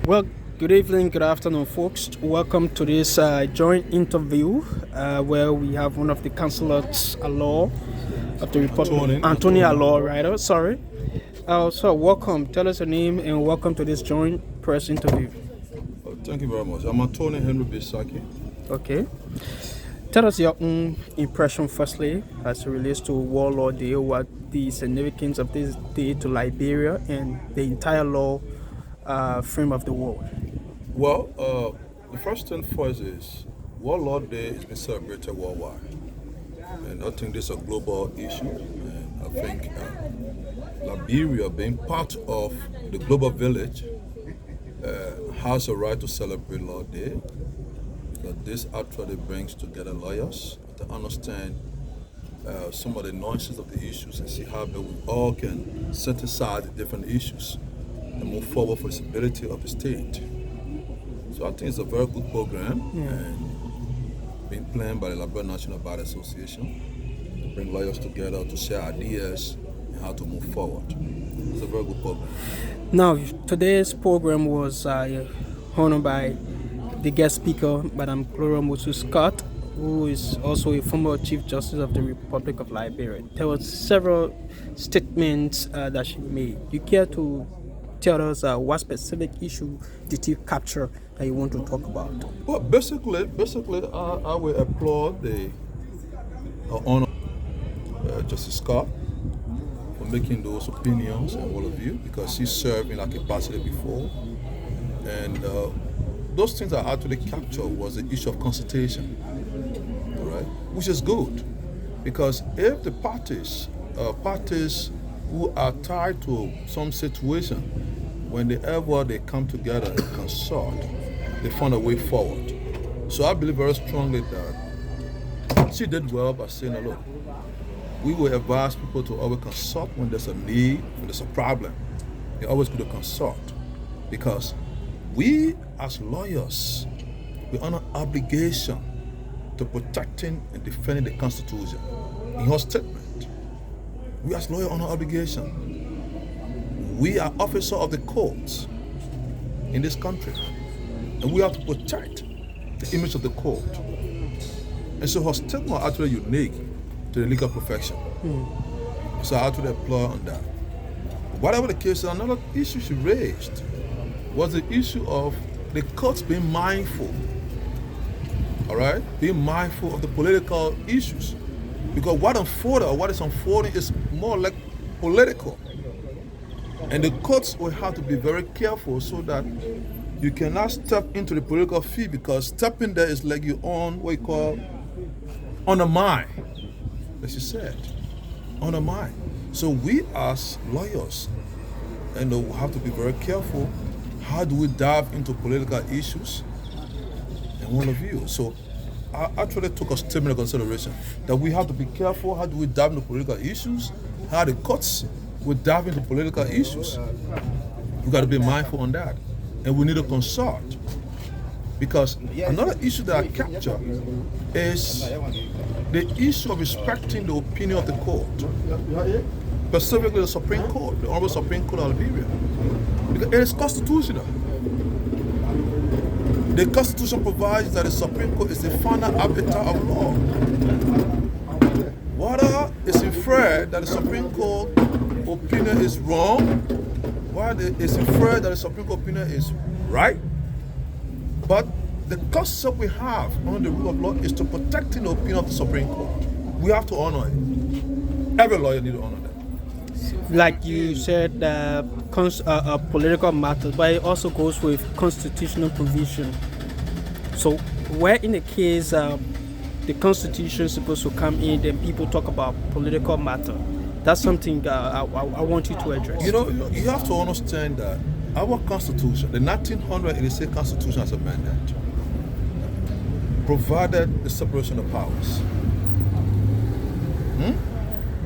Well, good evening, good afternoon, folks. Welcome to this joint interview where we have one of the councillors at law of the Republic, Anthony Law, right? Sorry. So, welcome. Tell us your name and welcome to this joint press interview. Thank you very much. I'm Atty. Henry B. Sackie. Okay. Tell us your own impression, firstly, as it relates to Warlord Day, what the significance of this day to Liberia and the entire law frame of the world. Well, the first thing first is Warlord Day has been celebrated worldwide. And I think this is a global issue. And I think Liberia, being part of the global village, has a right to celebrate Lord Day. Because this actually brings together lawyers to understand some of the nuances of the issues and see how we all can set aside the different issues and move forward for the stability of the state. So I think it's a very good program and being planned by the Liberia National Bar Association to bring lawyers together to share ideas and how to move forward. It's a very good program. Now, today's program was honored by the guest speaker, Madam Gloria Musu Scott, who is also a former Chief Justice of the Republic of Liberia. There were several statements that she made. You care to tell us what specific issue did you capture that you want to talk about? Well, basically, I will applaud the honor Justice Scott for making those opinions and all of you, because she served in that capacity before, and those things I actually captured was the issue of consultation, all right, which is good, because if the parties who are tied to some situation, whenever they come together and consult, they find a way forward. So I believe very strongly that she did well by saying, look, we will advise people to always consult when there's a need, when there's a problem. They always go to consult, because we as lawyers, we are under obligation to protecting and defending the Constitution. In her statement, we as lawyers are under obligation. We are officers of the courts in this country, and we have to protect the image of the court. And so her statement was actually unique to the legal profession. So I actually applaud on that. Whatever the case, another issue she raised was the issue of the courts being mindful, all right? Being mindful of the political issues. Because what is unfolding is more like political. And the courts will have to be very careful so that you cannot step into the political field, because stepping there is like you on what you call on the mind, as you said, on the mind. So we as lawyers, and we have to be very careful. How do we dive into political issues? And all of you. So I actually took a statement of consideration that we have to be careful. How do we dive into political issues? How the courts will dive into political issues. We got to be mindful on that. And we need to consult. Because another issue that I capture is the issue of respecting the opinion of the court, specifically the Supreme Court, the Honorable Supreme Court of Liberia. Because it is constitutional. The Constitution provides that the Supreme Court is the final arbiter of law. Whether it's inferred that the Supreme Court opinion is wrong, whether it's inferred that the Supreme Court opinion is right, but the concept we have on the rule of law is to protect the opinion of the Supreme Court. We have to honor it. Every lawyer needs to honor that. Like you said, political matters, but it also goes with constitutional provision. So where in the case the Constitution is supposed to come in, then people talk about political matter. That's something I want you to address. You know, you have to understand that our Constitution, the 1986 Constitution as amended, provided the separation of powers.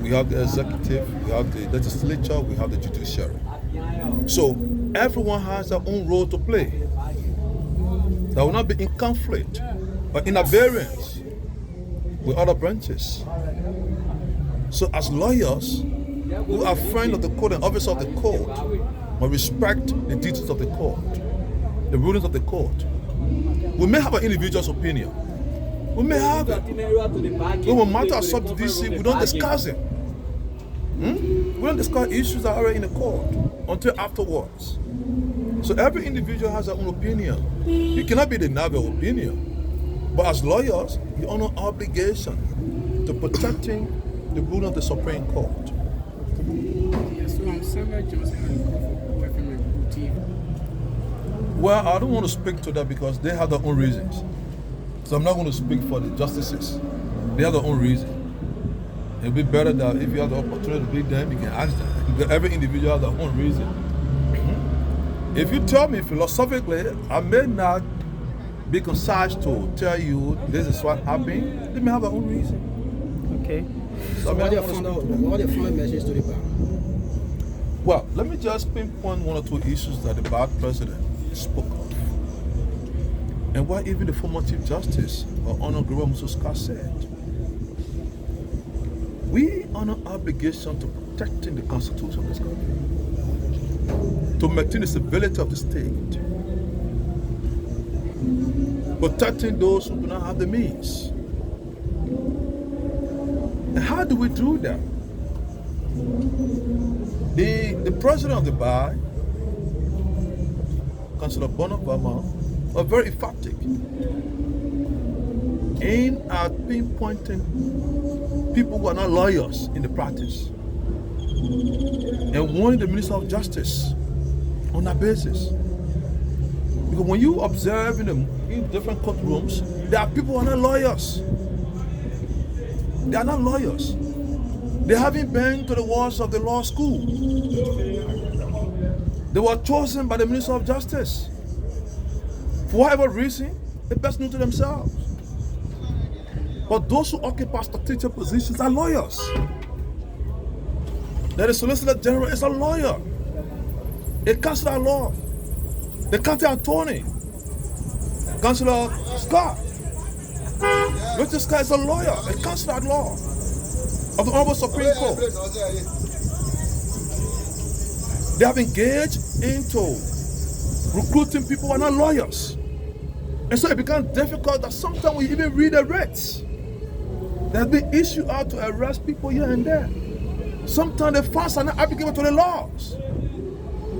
We have the executive, we have the legislature, we have the judiciary. So everyone has their own role to play. That will not be in conflict, but in variance with other branches. So as lawyers who are friends of the court and officers of the court, must respect the duties of the court. the rulings of the court. We may have an individual's opinion. We may have it. When matters are sub judice, we don't discuss it. We don't discuss issues that are already in the court until afterwards. So every individual has their own opinion. You cannot be denied your opinion. But as lawyers, you're on an obligation to protecting the ruling of the Supreme Court. Well, I don't want to speak to that because they have their own reasons. So I'm not going to speak for the justices. They have their own reason. It'd be better that if you have the opportunity to meet them, you can ask them. Because every individual has their own reason. If you tell me philosophically, I may not be concise to tell you this is what happened. They may have their own reason. Okay. So what are your final message to the bar? Well, let me just pinpoint one or two issues that the bar president spoke of. And what even the former Chief Justice, Honor Scott, said. We are an obligation to protecting the Constitution of this country, to maintain the stability of the state, protecting those who do not have the means. And how do we do that? The president of the bar, Councillor Bonobama, was very emphatic in pinpointing people who are not lawyers in the practice and warning the Minister of Justice on that basis. Because when you observe in different courtrooms, there are people who are not lawyers. They are not lawyers. They haven't been to the walls of the law school. They were chosen by the Minister of Justice. For whatever reason, they best know to themselves. But those who occupy strategic positions are lawyers. The Solicitor General is a lawyer. A Councillor at Law. The County Attorney, Councillor Scott. Richard Scott is a lawyer, a Councillor at Law of the Honorable Supreme Court. They have engaged into recruiting people who are not lawyers. And so it becomes difficult that sometimes we even read the rates that have been issued out to arrest people here and there. Sometimes the facts are not applicable to the laws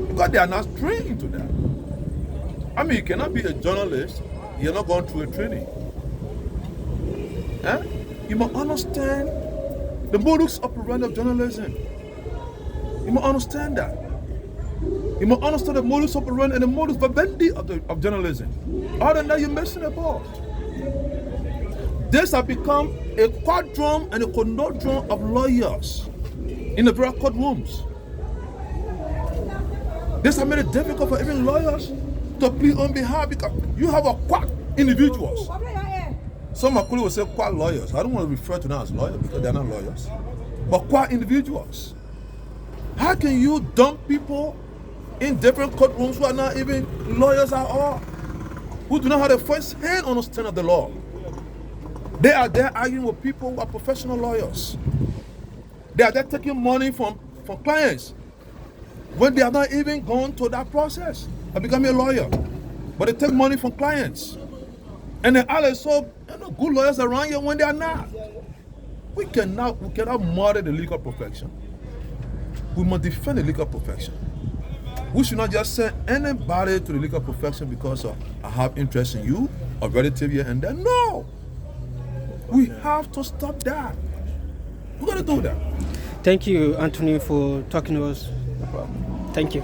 because they are not trained into that. I mean, you cannot be a journalist, you're not going through a training. You must understand the modus operandi of journalism. You must understand that. You must understand the modus operandi and the modus vivendi of journalism. Other than that, you're missing a boat. This has become a quadrum and a conundrum of lawyers in the various courtrooms. This has made it difficult for even lawyers to plead on behalf because you have a quack individuals. Some colleagues will say quack lawyers. I don't want to refer to them as lawyers because they're not lawyers, but quack individuals. How can you dump people in different courtrooms who are not even lawyers at all, who do not have the first-hand understanding of the law? They are there arguing with people who are professional lawyers. They are there taking money from clients when they are not even gone through that process of becoming a lawyer. But they take money from clients. And they are so good lawyers around here when they are not. We cannot murder the legal profession. We must defend the legal profession. We should not just send anybody to the legal profession because I have interest in you, or relative here and there. No! We have to stop that. We're going to do that. Thank you, Anthony, for talking to us. Thank you.